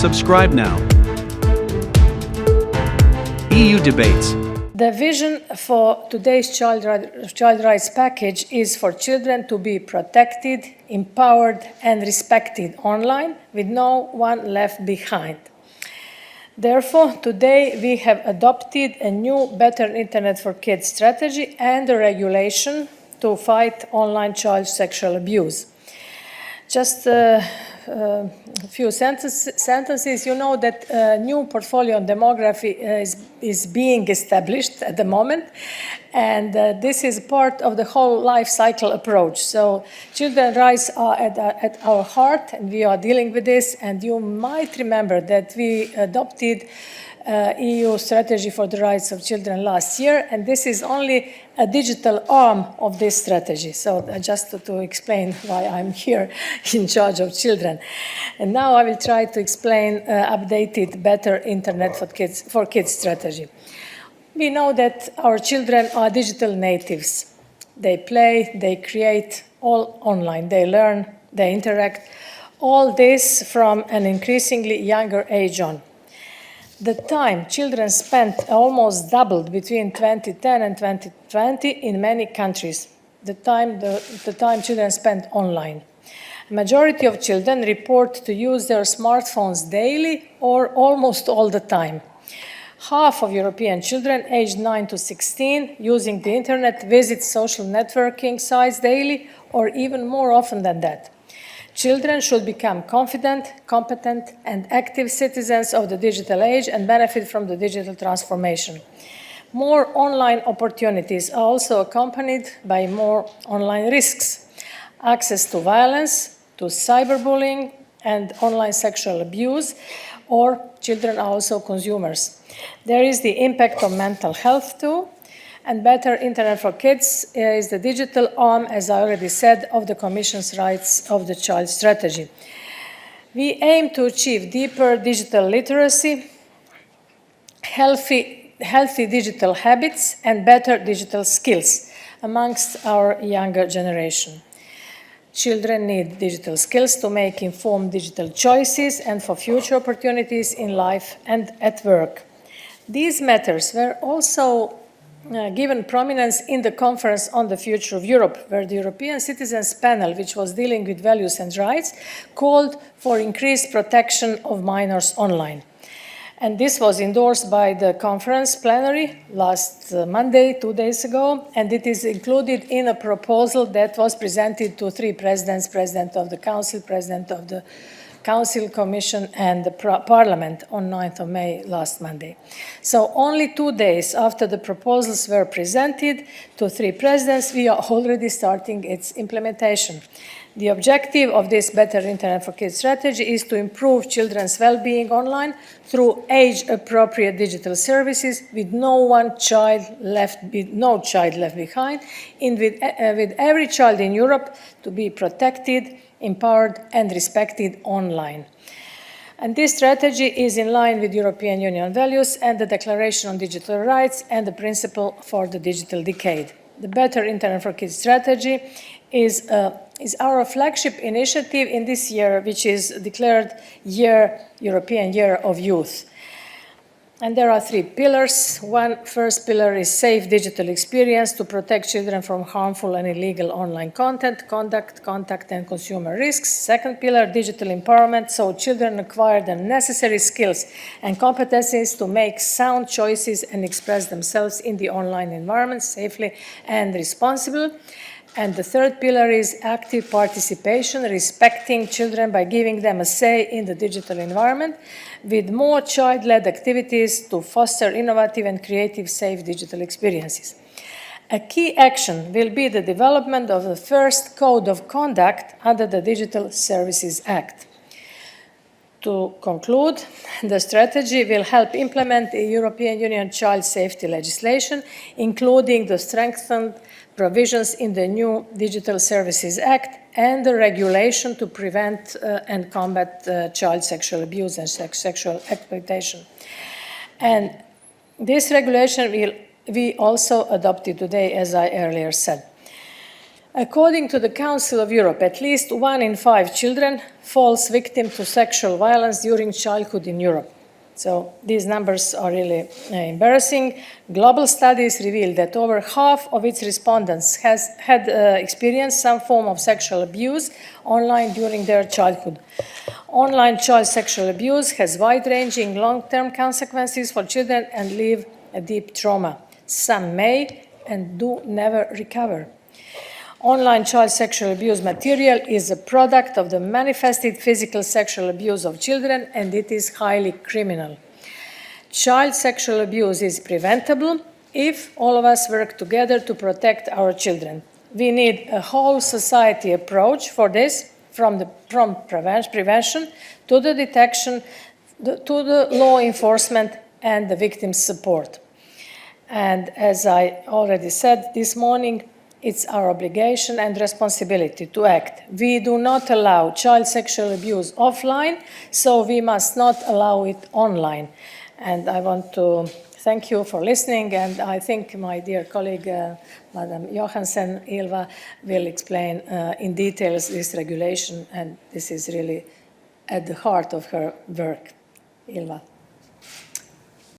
Subscribe now. EU Debates. The vision for today's child rights package is for children to be protected, empowered, and respected online, with no one left behind. Therefore, today we have adopted a new Better Internet for Kids strategy and a regulation to fight online child sexual abuse. Just a few sentences. You know that a new portfolio on demography is being established at the moment, and this is part of the whole life cycle approach. So children's rights are at our heart, and we are dealing with this. And you might remember that we adopted EU strategy for the rights of children last year, and this is only a digital arm of this strategy. So just to explain why I'm here in charge of children. And now I will try to explain updated Better Internet for Kids strategy. We know that our children are digital natives. They play, they create, all online. They learn, they interact. All this from an increasingly younger age on. The time children spent almost doubled between 2010 and 2020 in many countries. The time children spent online. A majority of children report to use their smartphones daily or almost all the time. Half of European children aged 9 to 16 using the internet visit social networking sites daily or even more often than that. Children should become confident, competent, and active citizens of the digital age and benefit from the digital transformation. More online opportunities are also accompanied by more online risks. Access to violence, to cyberbullying, and online sexual abuse, or children are also consumers. There is the impact of mental health too. And Better Internet for Kids is the digital arm, as I already said, of the Commission's Rights of the Child strategy. We aim to achieve deeper digital literacy, healthy digital habits, and better digital skills amongst our younger generation. Children need digital skills to make informed digital choices and for future opportunities in life and at work. These matters were also given prominence in the Conference on the Future of Europe, where the European Citizens Panel, which was dealing with values and rights, called for increased protection of minors online. And this was endorsed by the conference plenary last Monday, 2 days ago, and it is included in a proposal that was presented to three presidents, President of the Council, President of the Council, Commission, and the Parliament on 9th of May last Monday. So only 2 days after the proposals were presented to three presidents, we are already starting its implementation. The objective of this Better Internet for Kids strategy is to improve children's well-being online through age-appropriate digital services with no child left behind, with every child in Europe to be protected, empowered, and respected online. And this strategy is in line with European Union values and the Declaration on Digital Rights and the Principle for the Digital Decade. The Better Internet for Kids strategy is our flagship initiative in this year, which is declared European Year of Youth. And there are three pillars. First pillar is safe digital experience to protect children from harmful and illegal online content, contact, and consumer risks. Second pillar, digital empowerment, so children acquire the necessary skills and competencies to make sound choices and express themselves in the online environment safely and responsibly. And the third pillar is active participation, respecting children by giving them a say in the digital environment, with more child-led activities to foster innovative and creative safe digital experiences. A key action will be the development of the first code of conduct under the Digital Services Act. To conclude, the strategy will help implement the European Union child safety legislation, including the strengthened provisions in the new Digital Services Act and the regulation to prevent and combat child sexual abuse and sexual exploitation. And this regulation will be also adopted today, as I earlier said. According to the Council of Europe, at least 1 in 5 children falls victim to sexual violence during childhood in Europe. So these numbers are really embarrassing. Global studies reveal that over half of its respondents had experienced some form of sexual abuse online during their childhood. Online child sexual abuse has wide-ranging long-term consequences for children and leave a deep trauma. Some may and do never recover. Online child sexual abuse material is a product of the manifested physical sexual abuse of children, and it is highly criminal. Child sexual abuse is preventable if all of us work together to protect our children. We need a whole society approach for this, from prevention to the detection, to the law enforcement and the victim support. And as I already said this morning, it's our obligation and responsibility to act. We do not allow child sexual abuse offline, so we must not allow it online. And I want to thank you for listening, and I think my dear colleague, Madam Johansson, Ilva, will explain in details this regulation, and this is really at the heart of her work. Ilva.